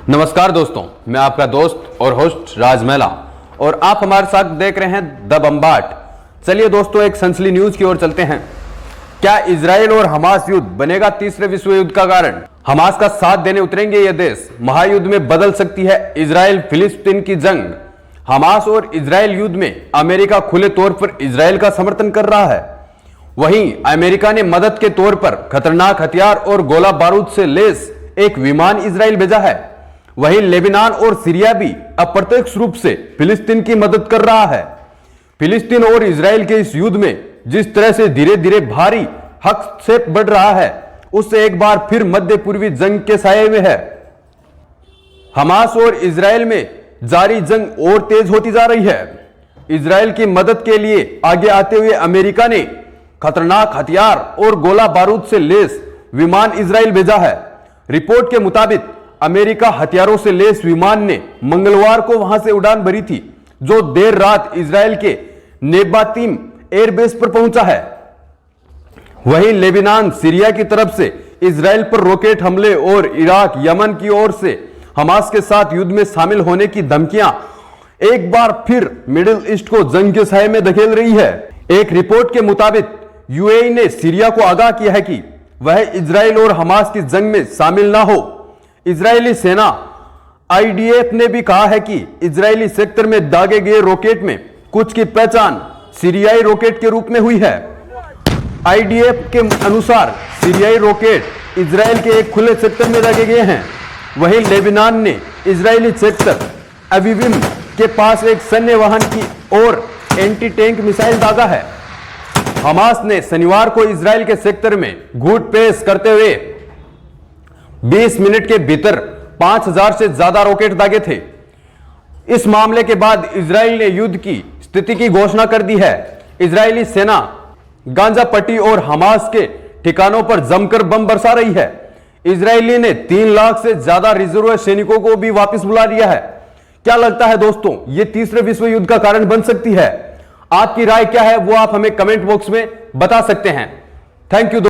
नमस्कार दोस्तों, मैं आपका दोस्त और होस्ट राज मेहला और आप हमारे साथ देख रहे हैं द बम्बाट। चलिए दोस्तों, एक सनसनी न्यूज की ओर चलते हैं। क्या इजराइल और हमास युद्ध बनेगा तीसरे विश्व युद्ध का कारण? हमास का साथ देने उतरेंगे ये देश? महायुद्ध में बदल सकती है इजराइल फिलिस्तीन की जंग। हमास और इजराइल युद्ध में अमेरिका खुले तौर पर इजराइल का समर्थन कर रहा है। वहीं अमेरिका ने मदद के तौर पर खतरनाक हथियार और गोला बारूद से लैस एक विमान इजराइल भेजा है। वहीं लेबनान और सीरिया भी अप्रत्यक्ष रूप से फिलिस्तीन की मदद कर रहा है। फिलिस्तीन और इजराइल के इस युद्ध में जिस तरह से धीरे धीरे भारी हस्तक्षेप बढ़ रहा है, उससे एक बार फिर मध्य पूर्वी जंग के साये में है। हमास और इजराइल में जारी जंग और तेज होती जा रही है। इजराइल की मदद के लिए आगे आते हुए अमेरिका ने खतरनाक हथियार और गोला बारूद से लैस विमान इजराइल भेजा है। रिपोर्ट के मुताबिक अमेरिका हथियारों से लैस विमान ने मंगलवार को वहां से उड़ान भरी थी, जो देर रात इजराइल के नेबातीम एयरबेस पर पहुंचा है। वहीं लेबनान, सीरिया की तरफ से इजराइल पर रॉकेट हमले और इराक, यमन की ओर से हमास के साथ युद्ध में शामिल होने की धमकियां एक बार फिर मिडिल ईस्ट को जंग के साये में धकेल रही है। एक रिपोर्ट के मुताबिक यूएई ने सीरिया को आगाह किया है कि वह इजराइल और हमास की जंग में शामिल ना हो। इजरायली सेना आईडीएफ ने भी कहा है कि इजरायली सेक्टर में दागे गए रॉकेट में कुछ की पहचान सीरियाई रॉकेट के रूप में हुई है। आईडीएफ के अनुसार सीरियाई रॉकेट इजराइल के एक खुले सेक्टर में दागे गए हैं। वहीं लेबनान ने इजरायली सेक्टर अवीविम के पास एक सैन्य वाहन की और एंटी टैंक मिसाइल दागा है। हमास ने शनिवार को इजराइल के सेक्टर में घूसपैठ करते हुए 20 मिनट के भीतर 5000 से ज्यादा रॉकेट दागे थे। इस मामले के बाद इजराइल ने युद्ध की स्थिति की घोषणा कर दी है। इजरायली सेना गांजा पट्टी और हमास के ठिकानों पर जमकर बम बरसा रही है। इजरायली ने 3 लाख से ज्यादा रिजर्व सैनिकों को भी वापस बुला लिया है। क्या लगता है दोस्तों, ये तीसरे विश्व युद्ध का कारण बन सकती है? आपकी राय क्या है वो आप हमें कमेंट बॉक्स में बता सकते हैं। Thank you.